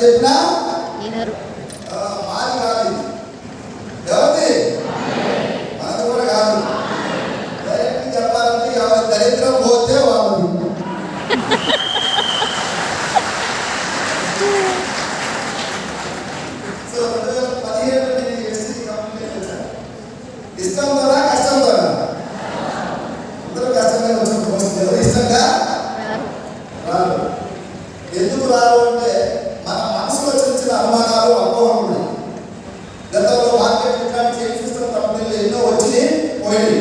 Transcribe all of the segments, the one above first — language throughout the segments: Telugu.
చెప్పినా మాది కాదు, ఎవరిది మనది కూడా కాదు. డైరెక్ట్ చెప్పాలంటే ఎవరి దరిద్రం పోతే వాళ్ళది. సో 2017 నేను ఎస్సీ కంప్లీట్ చేశాను. ఇష్టంతోనా కష్టంతోనా? అందరూ కష్టంగా వచ్చిన ఎవరు ఇష్టంగా రారు. ఎందుకు రారు అంటే మన మనసులో చిన్న అనుమానాలు, అపోహలు ఉన్నాయి. గతంలో మార్కెట్ ఇట్లాంటి చేసిన కంపెనీలు ఎన్నో వచ్చి పోయి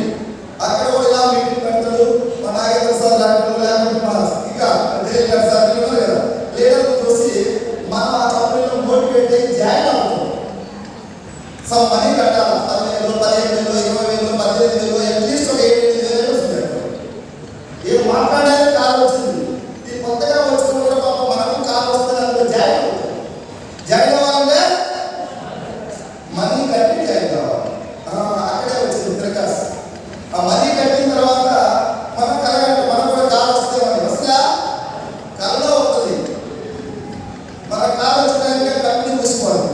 అక్కడ కూడా ఇలా మీటింగ్ పెడతాడు. మా నాగేంద్ర సార్ లాంటి లేకపోతే మా ఇంకా సార్ కదా లీడర్లు చూసి మనం ఆ కంపెనీలో మోటివేట్ అయ్యి జాయిన్ అవుతాం. సో మనీ కట్టాలి, 10,000, 15,000, 20,000, 18,000, అట్లీస్ట్ ఒక 7,000 వస్తుంది. ఏం మాట్లాడాలని కాల్ వచ్చింది. ఈ కొత్తగా వచ్చిన కూడా పాప మనకు కాల్ వస్తుంది, అందులో జాయిన్ అవుతాం. జాయిన్ అవ్వాలంటే మనీ కట్టి జాయిన్ కావాలి. అక్కడే వచ్చింది దరఖాస్తు. ఆ మనీ కట్టిన తర్వాత మనం కలగండి, మనకు కూడా కాల్ వస్తే వస్తుందా? కలలో వస్తుంది. మన కాల్ వచ్చినాక కంపెనీ చూసుకోవాలి.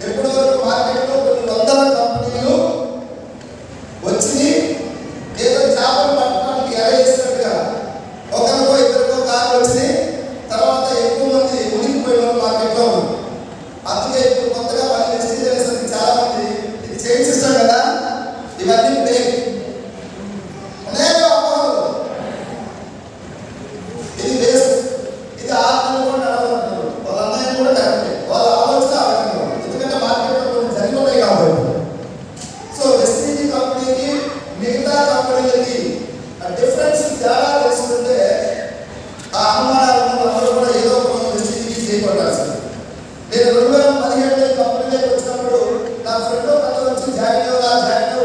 ఎప్పటి వరకు మార్కెట్లో కొన్ని వందల కంపెనీలు వచ్చి ఏదో చేపలు పట్టడానికి ఎలా చేసినట్టుగా ఒకరికో ఇద్దరికో కార్లు వచ్చింది. తర్వాత ఎక్కువ మంది మునిగిపోయిన మార్కెట్లో ఉంది. అందుకే ఇప్పుడు కొత్తగా మళ్ళీ మెసేజ్ చేసేసరికి చాలా మంది ఇది చైన్ సిస్టమ్ కదా, ఇవన్నీ బ్రేక్ అనేక అపోహలు. ఇది వేస్ట్, ఇది 6 నెలలు కూడా నడవదంటారు. వాళ్ళ అన్నయ్య కూడా కరెక్టే, వాళ్ళ ఆలోచన ఆ రకంగా ఉంది. ఎందుకంటే మార్కెట్లో కొన్ని జరిగిపోతాయి కాబట్టి. సో వెస్టీజీ కంపెనీకి మిగతా కంపెనీలకి ఆ డిఫరెన్స్ తేడా తెలుసుకుంటే ఆ అనుమానాలను అందరూ కూడా ఏదో ఒక వెస్టీజీకి చేయబడాల్సింది. నేను 2017 కంపెనీలోకి వచ్చినప్పుడు నా ఫ్రెండ్ కథ వచ్చి జాయిన్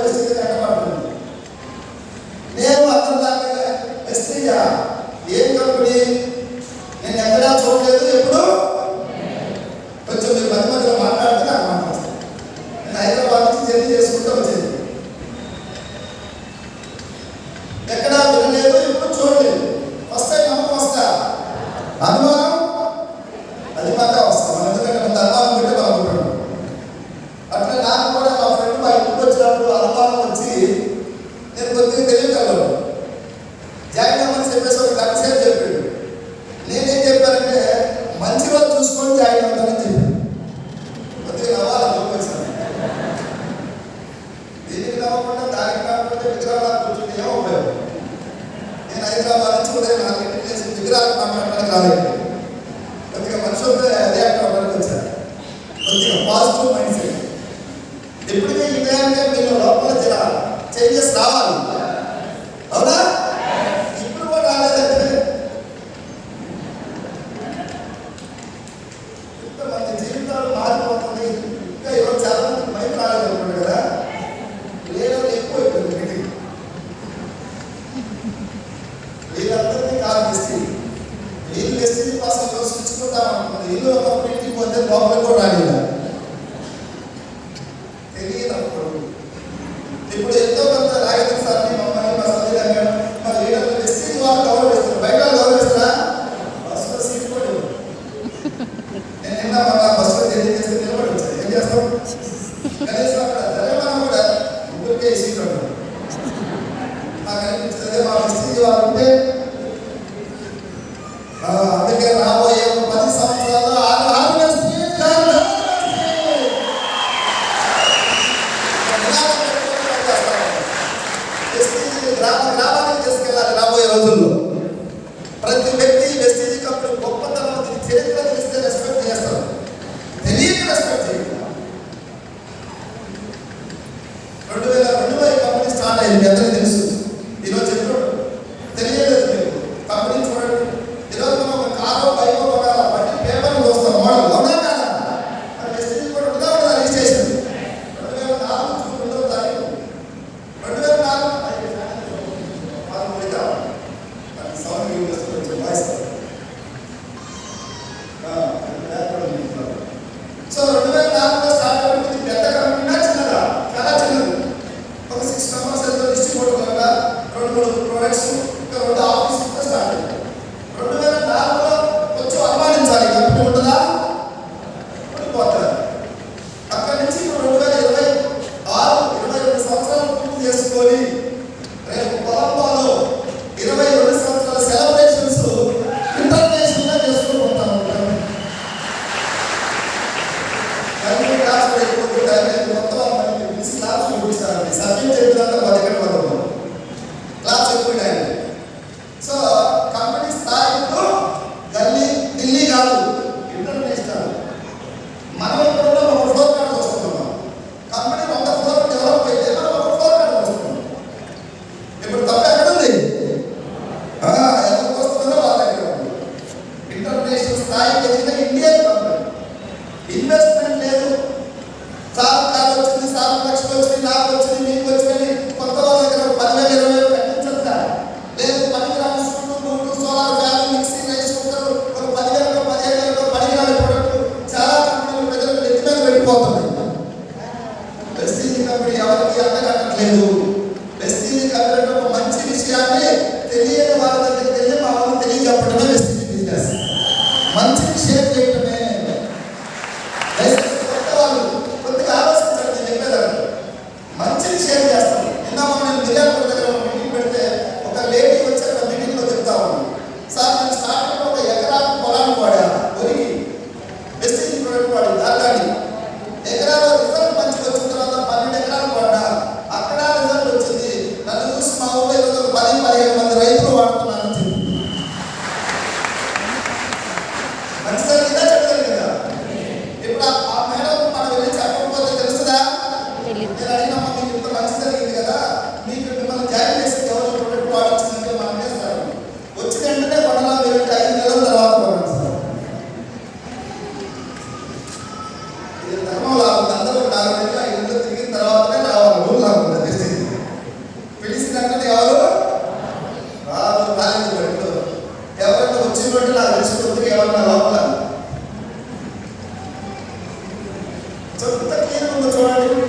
వెస్టీజీ కట్టబడుతుంది. నేను అర్థం దాకా వెస్టీజా ఏం కంపెనీ నేను ఎక్కడా చూడలేదు, ఎప్పుడు కొంచెం మీరు మధ్య మధ్యలో మాట్లాడితే నాకు మాట్లాడతాను. నేను హైదరాబాద్ నుంచి జర్నీ చేసుకుంటూ వచ్చేది. ఎక్కడా వినలేదు, ఎప్పుడు చూడలేదు. ఫస్ట్ టైం నమ్మకం వస్తా, అనుమానం అది పక్కా వస్తాం. మనం ఎందుకంటే ముందు అనుమానం పెట్టి బాగుంటాడు. అట్లా నాకు కూడా మా ఫ్రెండ్ మా ఇంటికి వచ్చినప్పుడు అనుమానం వచ్చి నేను కొద్దిగా తెలియగలను. జాయిన్ అవ్వమని చెప్పేసి ఒక గంట సేపు చెప్పాడు. నేనేం చెప్పానంటే మంచి రోజు చూసుకొని జాయిన్ అవుతానని చెప్పాను. కొద్దిగా నవ్వాలి వచ్చాను. దీనికి నవ్వకుండా దానికి నవ్వకుండా విగ్రహాలు కూర్చుంటే ఏమో ఉపయోగం. నేను హైదరాబాద్ నుంచి ఉదయం 4 చేసి విగ్రహాలు మాట్లాడడానికి రాలేదు. కొద్దిగా మనుషులతో రియాక్ట్ అవ్వడానికి వచ్చాను. కొద్దిగా పాజిటివ్ మైండ్ సెట్. ఎప్పుడైతే ఈ టైంలో మీరు లోపల చేంజెస్ రావాలి, అవునా? ఇప్పుడు కూడా రాలేదంటే ఇంతమంది జీవితాలు మారిపోతుంది. ఇంకా ఈరోజు చాలా మంది మైండ్ రాలేదు కదా, లీడర్లు ఎక్కువ అయిపోయింది. మీటింగ్ వీళ్ళందరినీ కాల్ చేసి వీళ్ళు వెస్టీజీ కోసం యోచించుకుంటాం అనుకుంది. ఇల్లు ఒకప్పుడు ఇంటికి పోతే లోపలికి కూడా రాలేదు, తెలియనప్పుడు. ఇప్పుడు ఎంతో కొంత రాగేంద్ర సార్ని మమ్మల్ని మా సందేహంగా మా లీడర్లు వెస్టీజీ వాళ్ళు గౌరవిస్తారు. బయట గౌరవిస్తారా? బస్సులో సీట్ కూడా ఇవ్వరు. నేను నిన్న మన బస్సులో జర్నీ చేస్తే నిలబడి వచ్చాను. ఏం చేస్తాం? కనీసం అక్కడ తెలంగాణ కూడా ముగ్గురికే సీట్ ఉంటారు. నాకు అనిపించింది మా వెస్టీజీ వాళ్ళు ఉంటే అందుకే రాబోయే 10 సంవత్సరాల్లో గ్రామానికి తీసుకెళ్ళాలి. రాబోయే రోజుల్లో ప్రతి వ్యక్తి వెస్టీజీ కంపెనీ గొప్పతనం చరిత్ర తెలిస్తే రెస్పెక్ట్ చేస్తారు. నాకు లక్షలు వచ్చినాయి, నాకు వచ్చినాయి, మీకు వచ్చినాయి, కొత్త వాళ్ళ దగ్గర 10,000 20,000 కట్టించొద్దా? లేదు, పనికిరాని స్కూళ్ళు, బూట్లు, solar fan, mixie, rice cooker, ఒక 10,000 15,000 పనికిరాని ప్రొడక్ట్ చాలా కంపెనీలు ప్రజలకు నెత్తి మీద పెట్టిపోతున్నాయి. వెస్టీజ్ కంపెనీ ఎవరికి అంతకట్టట్లేదు. వెస్టీజ్ కంపెనీ ఒక మంచి విషయాన్ని తెలియని వాళ్ళ దగ్గరికి వెళ్ళి మా వాళ్ళు తెలియజెప్పడమే వెస్టీజ్ బిజినెస్. మంచిని షేర్ చేయటమే. కొత్త వాళ్ళు కొద్దిగా ఆలోచించండి. నేను చెప్పేదాన్ని మంచిని షేర్ చేస్తాను. నిన్న నేను మిర్యాలగూడ దగ్గర మీటింగ్ పెడితే ఒక లేడీ వచ్చి అక్కడ మీటింగ్లో చెప్తా ఉన్నాను, సార్ నేను స్టార్టింగ్ ఒక ఎకరాకు పొలాన్ని వాడా, ఒరిగి వెస్టీజ్ ప్రొడక్ట్ వాడి దాటాడి ఎకరాలో రిజల్ట్ మంచిగా వచ్చిన తర్వాత 12 ఎకరాలు వాడా, అక్కడ రిజల్ట్ వచ్చింది. నన్ను చూసి మా ఊళ్ళో ఈరోజు 10-15 మంది రైతులు వాడుతున్నారని చెప్పి మంచిగా చెప్తాను కదా. ఇప్పుడు ఆ మేడం మనం వెళ్ళి చెప్పకపోతే తెలుస్తుందా? నేను అడిగినమ్మా మీకు ఇంత మంచి జరిగింది కదా, మీకు మిమ్మల్ని జాయిన్ చేసి ఎవరు ప్రొడక్ట్ వాడించిందంటే మనం చేస్తారు. వచ్చిన వెంటనే కొనాలా, మీరు 5 నెలల తర్వాత కొనాలి సార్. ఇది ధర్మం లాగుంది. అందరూ 4 నెలలు 5 నెలలు తిరిగిన తర్వాతనే రావాలి. రూల్ లాగుంది. వెస్టీజ్ పిలిచినట్టు ఎవరు రాదు. కాలేజీ బట్టి ఎవరైనా వచ్చినట్టు నాకు తెలిసిపోతుంది. ఎవరన్నా లోపల చూడండి.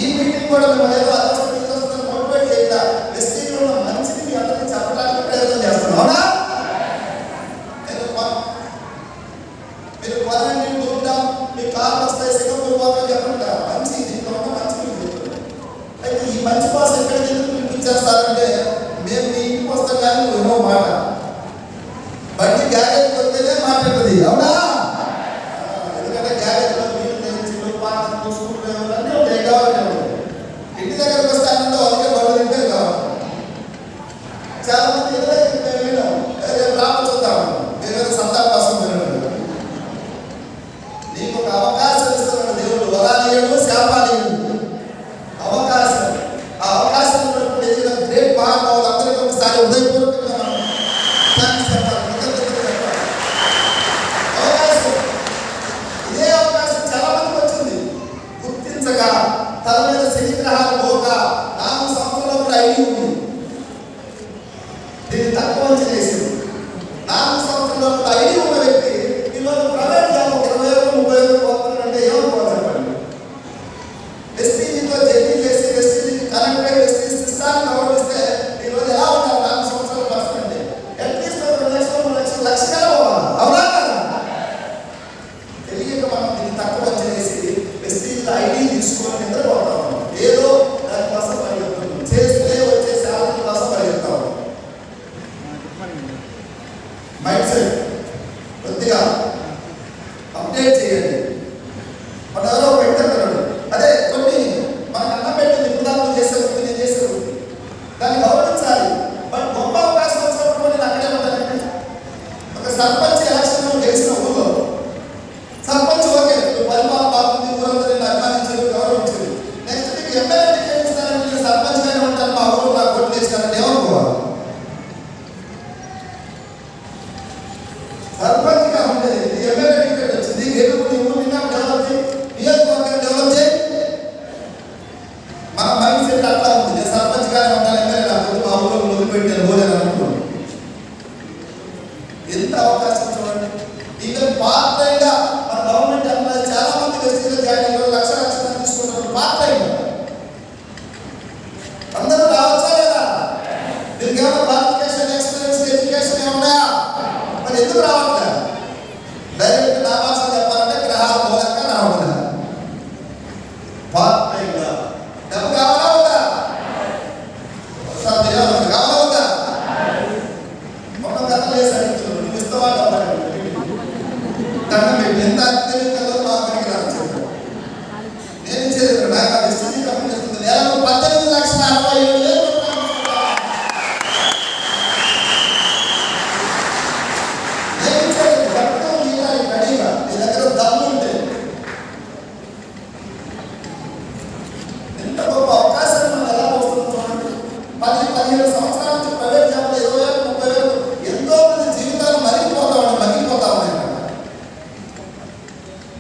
ఈ మీటింగ్ కూడా మేము ఏదో అదృష్టం మోటివేట్ చేయాలి. వెస్టీజ్లో ఉన్న మంచిని మీ అందరికీ చెప్పడానికి ప్రయత్నం చేస్తున్నాం. అవునా? మీరు కొనండి, దూరుతాం, మీ కార్లు వస్తాయి, సింగపూర్ పోతాం చెప్పండి. మంచి దీంట్లో ఉన్న మంచి మీకు చెప్తుంది. అయితే ఈ మంచి కోసం ఎక్కడికి ఎందుకు పిలిపించేస్తారంటే మేము మీ ఇంటికి వస్తాం కానీ నువ్వు ఏమో మాట బండి గ్యారేజ్ వస్తేనే మాట్లాడుతుంది. అవునా? ఎందుకంటే గ్యారేజ్లో మీరు తెచ్చి పాటలు స్కూల్ అన్నీ ఉంటాయి కాబట్టి ఇంటి దగ్గరకు వస్తే అన్నీ వాళ్ళకే బళ్ళు తింటే కావాలి. చాలా మంది ఇళ్ళ దగ్గరికి మేము వెళ్ళాం, రేపు రాము చూద్దాం, మీరు సంతాప కోసం వెళ్ళాడు. నీకు ఒక అవకాశం ఇస్తున్నాడు దేవుడు. వరాలియడు, శాపాలియడు. అవకాశం. ఆ అవకాశం ఎదిగిన గ్రేట్ మహానుభావులు అందరికీ ఒకసారి హృదయపూర్వకంగా మనం థాంక్స్ చెప్పాలి, కృతజ్ఞతలు చెప్పాలి. అవకాశం, ఇదే అవకాశం చాలా మందికి వచ్చింది. గుర్తించగా తల మీద శనిగ్రహాలు పోక 4 సంవత్సరాల కూడా ఐడి ఉంది. దీన్ని తక్కువ చేసింది. 4 సంవత్సరాల కూడా ఐడి ఉన్న వ్యక్తి ఈరోజు ప్రైవేట్ జాబ్ 20,000-30,000 పోతున్నాడంటే ఏమనుకోవాలి చెప్పండి. వెస్టీజ్తో జర్నీ చేసి వెస్టీజ్కి కనెక్ట్ అయ్యి వెస్టీజ్ సిస్టాన్ని గౌరవిస్తే ఈరోజు ఎలా ఉంటారు? 4 సంవత్సరాల పర్సన్ అంటే అట్లీస్ట్ 2 లక్షలు 3 లక్షలు లక్షగా పోవాలి. అవునా కదా? తెలియక మనం దీన్ని తక్కువ చేసి వెస్టీజ్ ఐడి తీసుకొని నిద్రపోతాం. ఏదో దానికోసం పరిగెత్తాం, చేస్తే వచ్చే శాలరీ కోసం పరిగెత్తాం. మైండ్ సెట్ కొద్దిగా అప్డేట్ చేయండి. మన ఎవరో పెట్టారు, అదే కొన్ని మనకు అన్నం పెట్టింది ఇప్పుడు చేసే వృత్తి, నేను చేసే వృత్తి, దాన్ని గౌరవించాలి. బట్ గొప్ప అవకాశం వచ్చినప్పుడు నేను అక్కడే ఉంటానండి. ఒక సర్పంచ్ ఎలక్షన్ గెలిచిన ఊళ్ళో సర్పంచ్ ఓకే, పరిపాలన బాగుంది, ఊరందరూ నేను అభిమానించారు, గౌరవించారు. నెక్స్ట్ మీకు ఎమ్మెల్యే టికెట్ ఇస్తానని నేను సర్పంచ్ గానే ఉంటాను, మా ఊరు నాకు ఓట్లు వేసినారని ఏమనుకోవాలి? సర్పంచ్గా ఉండేది ఎమ్మెల్యే టికెట్ వచ్చింది, గెలుపు ఊరు నిన్న డెవలప్ చేయి, నియోజకవర్గాన్ని డెవలప్ చేయి. మన మైండ్ సెట్ అట్లా ఉంది. నేను సర్పంచ్ గానే ఉంటాను, ఎమ్మెల్యే నాకు మా ఊరు వదిలిపెట్టాను పోలేను అనుకున్నాను. ఎంత అవకాశం చూడండి. ఈవెన్ పార్ట్ టైంగా మన గవర్నమెంట్ ఎంప్లాయీ చాలా మంది వెస్టీజ్లో జాయిన్ అయ్యారు, లక్షలు తీసుకున్నప్పుడు పార్ట్ టైం అందరూ రావచ్చా లేదా? దీనికి ఏమైనా క్వాలిఫికేషన్, ఎక్స్పీరియన్స్, ఎడ్యుకేషన్ ఏమన్నా? మరి ఎందుకు రావట్లే? డైరెక్ట్ నా భాష చెప్పాలంటే గ్రహాలు మూలంగా రావట్లే. పార్ట్ టైంగా డబ్బు కావాలా ఉందా? ఒకసారి తెలియాలి, కావాలా ఉందా? ఒక కథ వేసి అడుగుతున్నాడు, నువ్వు ఇస్తావా డబ్బా? దండం పెట్టి ఎంత తెలియదు మాకు రావచ్చు. నేను ఇచ్చేది నాకు వెస్టీజ్ కంపెనీ ఇస్తుంది. నెలకు 18,67,000 నేను ఇచ్చేది గట్టం గీయాలి రెడీగా. నీ దగ్గర దమ్ము ఉంటే ఎంత గొప్ప అవకాశాన్ని మనం ఎలా వస్తుందో చూడండి. 10-15 సంవత్సరాల నుంచి ప్రైవేట్ జాబ్లో 20,000-30,000 ఎంతో మంది జీవితాలు మరిగిపోతా ఉన్నాయి.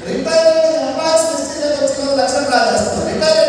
రిటైర్ ఎంప్లాయీస్ వెస్టీజ్ వచ్చిన లక్షలు రాజేస్తారు. రిటైర్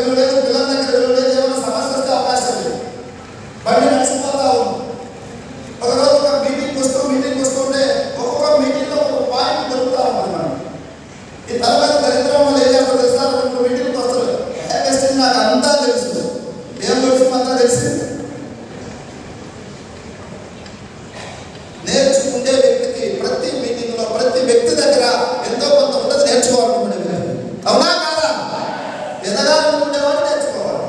విలువ లేదు, పిల్లల దగ్గర విలువ లేదు, ఏమైనా సమస్య వస్తే అవకాశం లేదు. బండి నడిచిపోతా ఉంది. ఒకరోజు ఒక మీటింగ్ వస్తుంటే ఒక్కొక్క మీటింగ్లో ఒక పాయింట్ దొరుకుతా ఉంటుంది. మనం ఈ తర్వాత దరిద్రం వల్ల ఏం చేస్తారు తెలుసా? రెండు మీటింగ్కి వస్తారు. నాకు అంతా తెలుసు. ఏం తెలుసు? అంతా తెలిసింది. నేర్చుకుంటే వ్యక్తికి ప్రతి మీటింగ్లో ప్రతి వ్యక్తి దగ్గర ఎంతో కొంత ఉండదు నేర్చుకోవాలనుకునే. అవునా కాదా? ఎదగాలనుకునేవాడు నేర్చుకోవాలి.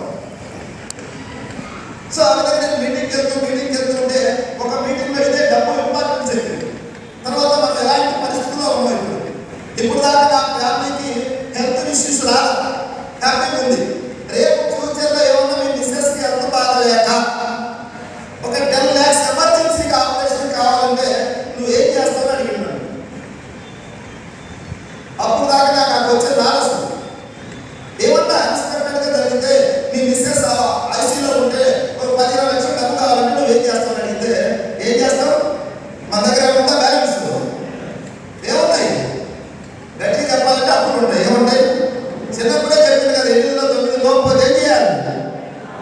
సో ఆ విధంగా నేను మీటింగ్కి వెళ్తుంటే ఒక మీటింగ్లో అయితే డబ్బు ఇంపార్టెన్స్ చెప్పింది. తర్వాత మనం ఎలాంటి పరిస్థితుల్లో ఉన్నాం. ఇప్పుడు దాకా నా ఫ్యామిలీకి హెల్త్ ఇష్యూస్ రాదు, హ్యాపీగా ఉంది. రేపు ఫ్యూచర్లో ఏమన్నా మీ బిజినెస్కి హెల్త్ బాగలేక ఒక 10 lakhs ఎమర్జెన్సీగా ఆపరేషన్ కావాలంటే నువ్వు ఏం చేస్తావు అడిగినాడు. అప్పుడు దాకా నాకు వచ్చే నాలెడ్జ్ ఏమన్నా అన్ఎక్స్పెక్టెడ్గా జరిగితే మీ బిజినెస్ ఐసీలో ఉంటే ఒక 15 లక్షలు డబ్బు కావాలంటే నువ్వు ఏం చేస్తావు అడిగితే ఏం చేస్తావు? మన దగ్గర ఏముందా? బ్యాలెన్స్ ఏమున్నాయి? గట్టిగా చెప్పాలంటే అప్పుడు ఉంటాయి. ఏముంటాయి? చిన్నప్పుడే చెప్పింది కదా, 8 పోకపోతే ఏం చేయాలి?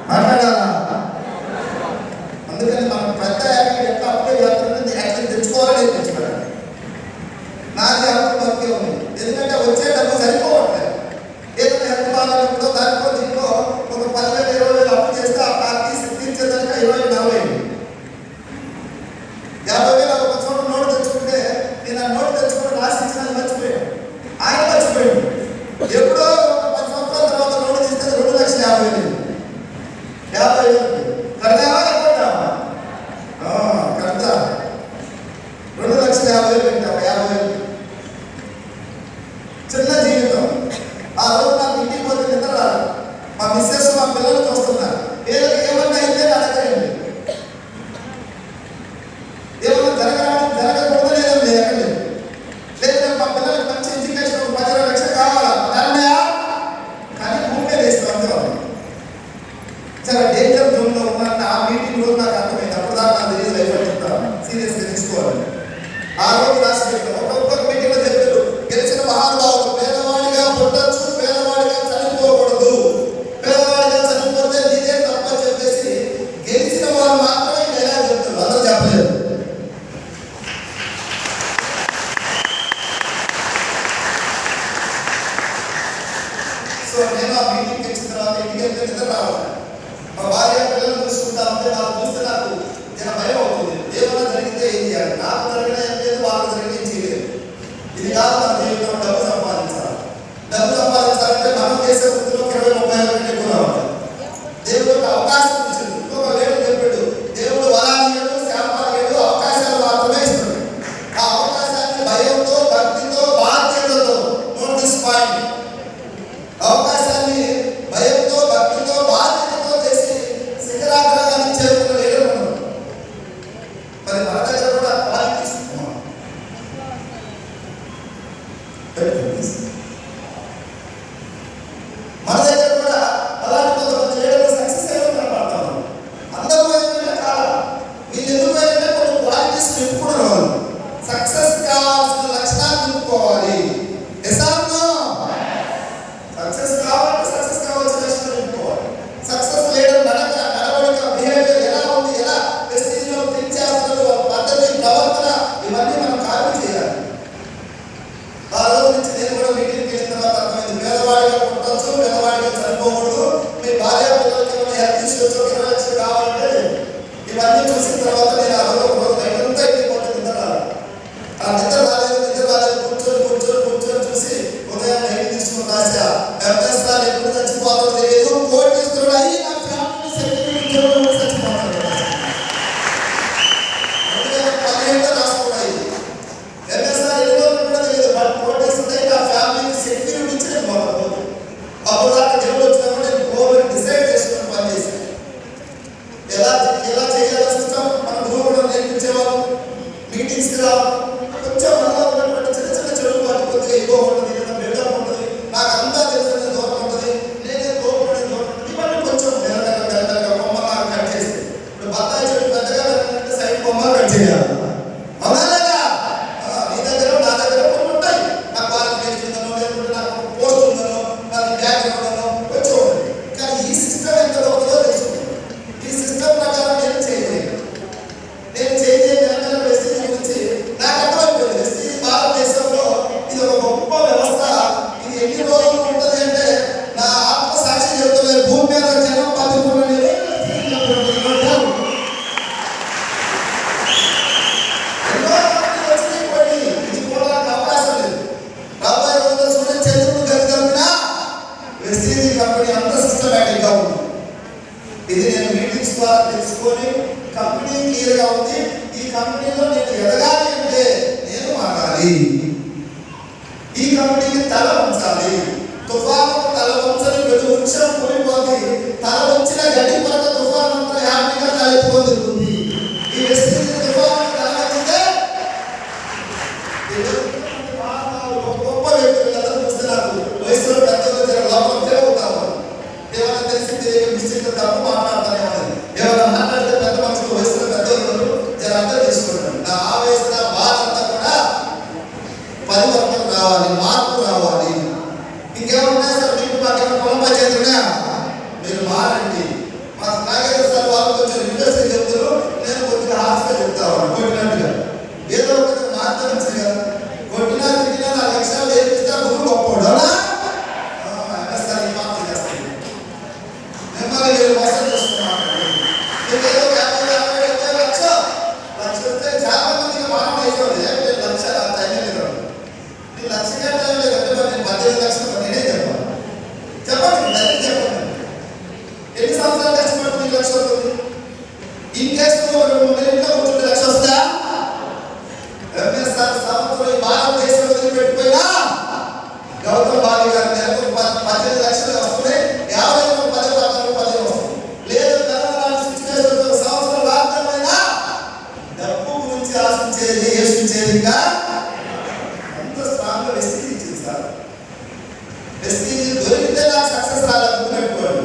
మాట్లాడాలా? అందుకని మనం పెద్ద ఎట్లా అప్పుడే వ్యాపారం యాక్షన్ తెచ్చుకోవాలని నేర్పించుకోవాలి. నాది అప్పుడు బతికే ఉంది. ఎందుకంటే వచ్చే డబ్బు సరిపోవట్లేదు. ఏదైనా హెల్త్ బాగాలన్నప్పుడు దానికో దీనికో ఒక 10,000 20,000 అప్పు చేస్తే ఆ తీర్చేదాక 20 40 50,000 ఒక చోట నోటు తెచ్చుకుంటే నేను ఆ నోటు తెచ్చుకుంటే ఆశించినది మర్చిపోయాను. ఆయన మర్చిపోయాడు. ఎప్పుడో ఒక 10 సంవత్సరాల తర్వాత నోటు తీస్తే 2,50,000 కడతావా కట్టుకుంటావా? కడతా. 2,50,000 పెట్టావా? 50,000. చిన్న జీవితం. ఆ రోజు నాకు ఇంటికి పోతే నిద్ర రాదు. మా మిస్సెస్ మా పిల్లలు చూస్తున్నారు. వీళ్ళకి ఏమన్నా అయితే అడగండి. ఏమన్నా జరగకూడదు లేదో లేదండి. లేదు మా పిల్లలకి మంచి ఎడ్యుకేషన్ 10 లక్షలు కావాలా అన్నయ్యా కానీ భూమి వేస్తాం. చాలా డేంజర్ జోన్లో ఉన్నాను. ఆ మీటింగ్ రోజు నాకు అర్థమైంది. అప్పుడు దాకా నాకు తెలియదు లైఫ్ చెప్తాను సీరియస్గా తీసుకోవాలి. ఆ రోజు రాసి పెట్టాను. ఒక్కొక్క మీటింగ్లో చెప్పారు, గెలిచిన మహానుభావులు పేదవాడిగా పుట్టచ్చు, పేదవాడిగా చనిపోకూడదు, పేదవాడిగా చనిపోతే నీదే తప్ప చెప్పేసి గెలిచిన వారు మాత్రమే ఎలా చెప్తారు, అందరూ చెప్పలేదు. సో నేను ఆ మీటింగ్కి వచ్చిన తర్వాత ఇంటికి వెళ్తే నిద్ర రావాలి. మా భార్య పిల్లలు చూసుకుంటా ఉంటే వాళ్ళు చూస్తే నాకు జన భయం అవుతుంది. ఏమైనా జరిగితే ఏం చేయాలి? నాకు జరిగినా ఏం లేదు, వాళ్ళకి జరిగిన ఏం చేయలేదు. ఇది కాదు మన జీవితంలో డబ్బు సంపాదించాలి. డబ్బు సంపాదించాలంటే మనం చేసే వృత్తిలో 20-30 కంటే ఎక్కువ రావాలి. దేవుడు ఒక అవకాశం ఇచ్చింది. ఇంకొక లేడు చెప్పాడు, దేవుడు వరాలు శాపాలు అవకాశాలు మాత్రమే ఇస్తాడు. ఆ అవకాశాన్ని భయంతో భక్తితో బాధ్యతతో నోట్ దిస్ పాయింట్. అవకాశాన్ని భయంతో భక్తితో బాధ్యతతో చేసి శిఖరాగ్రహాన్ని చేరుకున్న లేడు మనం. మరి మన దగ్గర కూడా క్వాలిటీస్ మన దగ్గర కూడా అలాంటి కొంతమంది లీడర్లు సక్సెస్ అయ్యో కనపడతాము. అందరూ ఏంటంటే కాదు, వీళ్ళు ఎందుకు ఏంటంటే కొన్ని క్వాలిటీస్ నింపుకున్న వాళ్ళు. సక్సెస్ కావాల్సిన లక్షణాలు నింపుకోవాలి. సక్సెస్ కావాలంటే సక్సెస్ కావాల్సిన లక్షణాలు నింపుకోవాలి. సక్సెస్ లీడర్ నడవడిక బిహేవియర్ ఎలా ఉంది, ఎలా ప్రెస్టీజ్లో థింక్ చేస్తున్నారు, పద్ధతి ప్రవర్తన ఇవన్నీ మనం కాపీ చేయాలి. ఆ రోజు నుంచి నేను కూడా మీటింగ్కి వెళ్ళిన తర్వాత అర్థమైంది, పేదవాడిగా పుట్టచ్చు, పేదవాడిగా చనిపోకూడదు. మీ భార్య పిల్లలకి ఏమైనా హెల్త్ ఇష్యూస్ 20 లక్షలు కావాలంటే ఇవన్నీ చూసిన తర్వాత నేను ఆ రోజు ఒక రోజు నైట్ అంతా ఇంటికి పోతే నిద్ర రాలేదు. ఆ నిద్ర రాలేదు కూర్చొని చూసి ఉదయం నైట్ తీసుకుని రాశా ఎంఎస్ఆర్ ఎప్పుడు చచ్చిపోతాడో తెలియదు, కోటీశ్వరుడు అయ్యి నా ఫ్యామిలీ చచ్చిపోతాడు. 2015లో రాసుకున్నాయి. ఎంఎస్ఆర్ ఎన్నో కూడా తెలియదు, బట్ కోటీశ్వరుడు అయ్యి నా ఫ్యామిలీకి సెక్యూరిటీ ఇచ్చి నేను పోతాను. అప్పుడు దాకా దేవుడు వచ్చినప్పుడు నేను గవర్నమెంట్ డిసైడ్ చేసుకుని పనిచేశాను. ఎలా చేయాలో సిస్టమ్ మన గురువు కూడా నేర్పించారు. ఉంది. ఇది నేను మీటింగ్స్ ద్వారా తెలుసుకొని కంపెనీ క్లియర్గా ఉంది. ఈ కంపెనీలో నేను ఎదగాలి అంటే నేను మారాలి. ఈ కంపెనీకి తల ఉంచాలి. తుఫాను తల వంచని ప్రతి వృక్షం కూలిపోతుంది. తల వంచిన గడ్డి పక్క తుఫాను అంతా హ్యాపీగా తలెత్తుకొని తిరుగుతుంది. ఈ వెస్టీజ్ తుఫాను తల వంచితే గొప్ప వ్యక్తులందరూ చూస్తే నాకు వయసులో పెద్దలు లోపల అవుతాము. ఏమైనా తెలిసి తెలియక మిస్టేక్ తప్పు మాట్లాడతానేమో. ఏమైనా మాట్లాడితే పెద్ద మనుషులు వయసులో పెద్దలు జర అర్థం చేసుకుంటారు. నా ఆవేశన బాధ అంతా కూడా పరివర్తన రావాలి, మార్పు రావాలి. ఇంకేమన్నా సార్ మీకు మాకేమైనా పొలం పంచాయతీ ఉన్నాయా? మీరు మారండి. మా నాగేశ్వర సార్ వాళ్ళు కొంచెం రిక్వెస్ట్ చెప్తారు, నేను కొద్దిగా హాస్గా చెప్తాను. కొట్టినట్టుగా ఏదో ఒకటి మార్చడం వచ్చింది కదా. కొట్టినా తిట్టినా 4 లక్షలు ఏపిస్తా గురువు గొప్పవాడు. సార్ ఈ మార్పు చేస్తాను. మిమ్మల్ని మీరు మోసం చేసుకున్నాను. మీకు ఏదో 50 లక్ష వస్తే చాలా మందికి మానవ అయిపోయింది. లక్ష టైం లేదు. నేను లక్ష కంటే లేదంటే నేను 18 లక్షలు నేనే చెప్పాను. చెప్పండి చెప్పండి. ఎన్ని సంవత్సరాలు కష్టపడుతుంది 1 లక్ష అవుతుంది. ఇన్ కేసు 2 నెలల్లో 2 లక్షలు వస్తుందా? ఎంఎస్ఆర్ సంవత్సరం ఈ భారతదేశం వదిలిపెట్టిపోయినా గౌతమ్ బాలి గారి నెలకు 18 లక్షలు వస్తున్నాయి. 50 10 వస్తుంది. లేదు కరోనా సిచ్యువేషన్ సంవత్సరం రాకపోయినా డబ్బు గురించి ఆశించేది యేసుంచేది ఇంకా అంత స్ట్రాంగ్ వెస్టీజ్ ఇచ్చింది సార్. వెస్టీజ్ దొరికితే నాకు సక్సెస్ రాలనుకునేవాడు.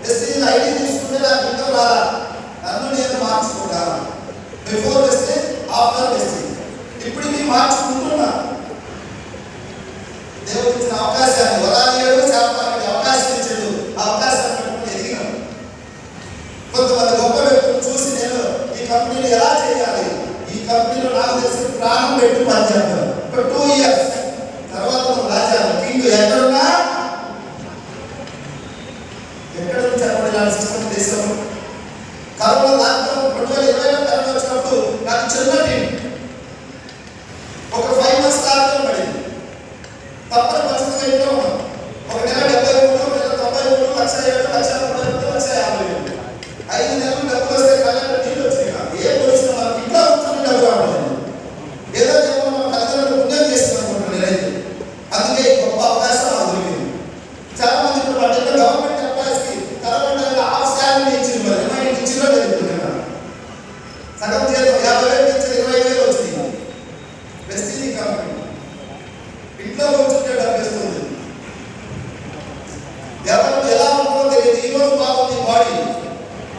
వెస్టీజ్ ఐడి తీసుకుంటే నాకు ఇంకా రాలా. నన్ను నేను మార్చుకుంటాను. Before Vestige after Vestige. ఇప్పుడు నేను మార్చుకుంటున్నా. దేవుడు ఇచ్చిన అవకాశాన్ని వరాలు చేపడానికి అవకాశం ఇచ్చాడు. ఆ అవకాశాన్ని పెట్టుకుని ఎదిగినాం. కొంతమంది గొప్ప వ్యక్తులు చూసి నేను ఈ కంపెనీని ఎలా చేయాలి, ఈ కంపెనీలో నాకు తెలిసి ప్రాణం పెట్టి పనిచేస్తాను. ఒక 2 ఇయర్స్ తర్వాత రాజాను కింగ్ ఎక్కడున్నా ఎక్కడ నుంచి అప్పుడు ఇలాంటి సిస్టమ్ దేశం కరోనా లాక్డౌన్ 2020లో కరోనా వచ్చినప్పుడు నాకు చిన్న టీం ఒక 5 months లాక్డౌన్ పడింది. తప్పని పరిస్థితి ఇంట్లో ఉన్నాం. ఒక నెల 73, నెల 93, 1,07, 1,30, 1,50. 5 నెలలు డబ్బులు వస్తే కళ్ళంటే నీళ్ళు వచ్చినాయి. ఏ పొజిషన్ మనకి ఇంట్లో కూర్చొని డబ్బు రావట్లేదు. ఏదో చెప్పడం మన తల్లిదండ్రులు పుణ్యం చేస్తున్నాం నేనైతే. అందుకే గొప్ప అవకాశం నాకు దొరికింది. చాలా మంది ఇప్పుడు మా దగ్గర గవర్నమెంట్ ఎంప్లాయీస్కి కరోనా హాఫ్ శాలరీ ఇచ్చింది. మరి రిమైండ్ ఇచ్చిందో జరుగుతుంది. సగం జీతం 50,000 ఇచ్చి 25,000 వచ్చింది. వెస్టీజ్ కంపెనీ ఇంట్లో కూర్చుంటే డబ్బు ఇస్తుంది. ఎవరు ఎలా ఉంటుందో తెలియదు. ఈ రోజు బాగుంది బాడీ,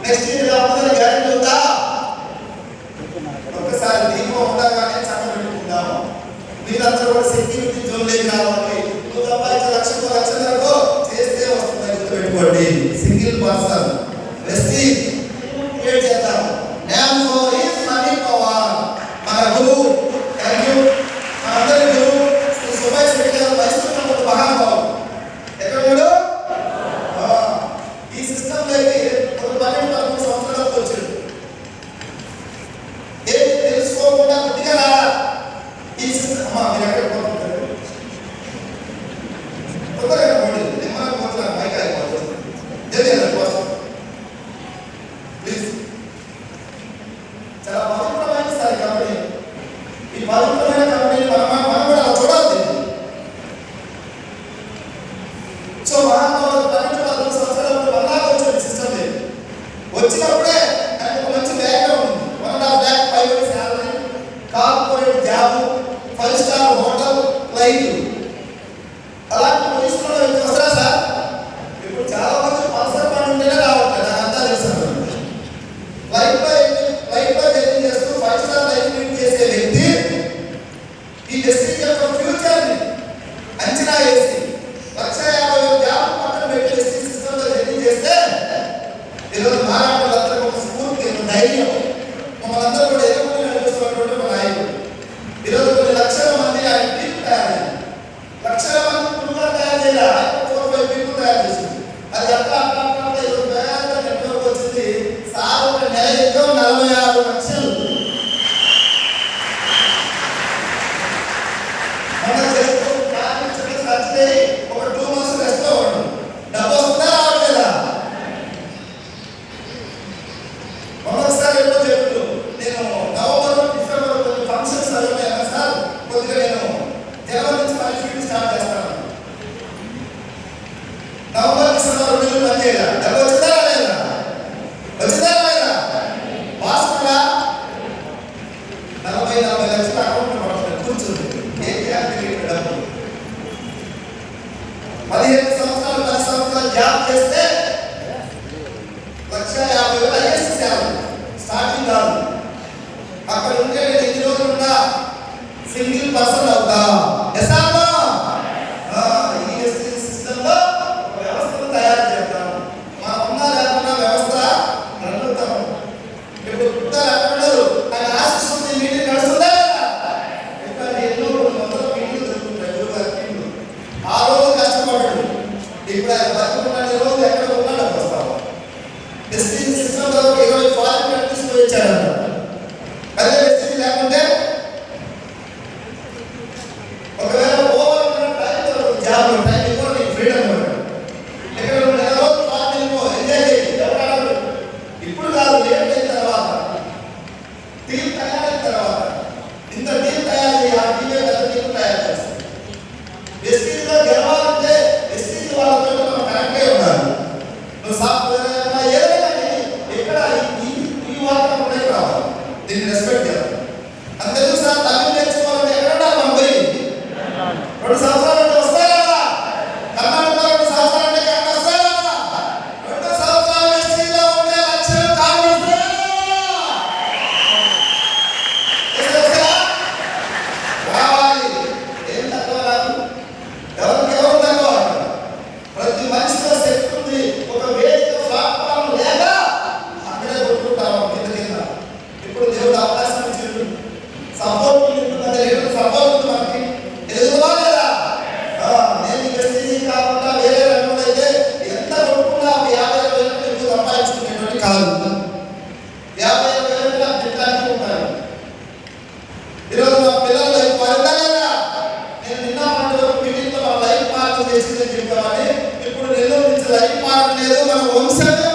నెక్స్ట్ ఇయర్ ఎలా ఉంటుందని గ్యారెంటీ ఉందా? ఒక్కసారి దీపం ఉండగానే చక్క పెట్టుకుందాము. మీరందరూ కూడా సెక్యూరిటీ జోన్లోకి రావాలి. నువ్వు సంపాదించే 1,00,000 చేస్తే వస్తుందని గుర్తుపెట్టుకోండి. సింగిల్ పర్సన్ వెస్టీజ్ క్రియేట్ చేద్దాం. Name for is money power. మన గురువు థ్యాంక్ యూ. మనందరి గురువు శ్రీ సుభాష్ రెడ్డి గారు వయసులో మహానుభావుడు. ఎక్కడ ఉన్నాడు? ఈ సిస్టమ్ లోకి ఒక 12-13 సంవత్సరాలకు వచ్చాడు. ఏది తెలుసుకోకుండా కొద్దిగా రాలా ఈ సిస్టమ్. మీరు ఎక్కడ పోతుంటారు? తొందరగా పోండి. నిమ్మలం పోతున్నారు. మైక్ అయిపోతుంది. తెలియదు కోసం ప్లీజ్. చాలా పవిత్రమైన సార్ కంపెనీ. ఈ పవిత్రమైన కంపెనీని మనం కూడా అలా చూడాలి. సో మహాత్మాలు 12-13 సంవత్సరాలు మళ్ళా వచ్చాడు సిస్టమ్. వచ్చినప్పుడే నాకు ఒక మంచి బ్యాక్గ్రౌండ్ ఉంది. 1.5 lakh private salary, corporate job, 5 star hotel, flight. అలాంటి పొజిషన్లో వస్తారా సార్? ఇప్పుడు చాలా మంది పల్సర్ బండి ఉంటేనే రావట్లేదు. నాకు అంతా తెలుసు. ఫ్లైట్లో జర్నీ చేస్తూ 5 star లైఫ్ లీడ్ చేసే వ్యక్తి ఈ వెస్టీజ్ యొక్క ఫ్యూచర్ని అంచనా వేసి 1,50,000 జాబ్ పక్కన పెట్టి వెస్టీజ్ సిస్టంలో జర్నీ చేస్తే ఈరోజు మారాటలందరికీ ఒక స్ఫూర్తి, ఒక ధైర్యం. మమ్మల్ని అందరూ కూడా ఎదుర్కొని నడిపిస్తున్నటువంటి ఒక నాయకుడు. ఈరోజు కొన్ని లక్షల మంది ఆయన టీం తయారైంది. లక్షల మంది కుటుంబాలు తయారు చేయాలి. 4-5 people తయారు చేసింది. అది అట్లా ఈరోజు పెద్ద నెట్వర్క్ వచ్చింది. సార్ ఒక నెల ఇన్కమ్ 46 లక్షలు. మన చేస్తూ ఒక 2 months రెస్ట్ లో ఉండడం. డబ్బు వస్తుందా రావట్లేదా? కాదు. 50 నాకు తిట్టడానికి ఉంటారు. ఈరోజు మా పిల్లల లైఫ్ మారిందా లేదా? నేను నిన్న మొన్నటి వరకు మీటింగ్లో మన లైఫ్ మార్పు చేసిందని చెప్పామని ఇప్పుడు నెల్లూరు నుంచి లైఫ్ మారట్లేదు, మన వంశమే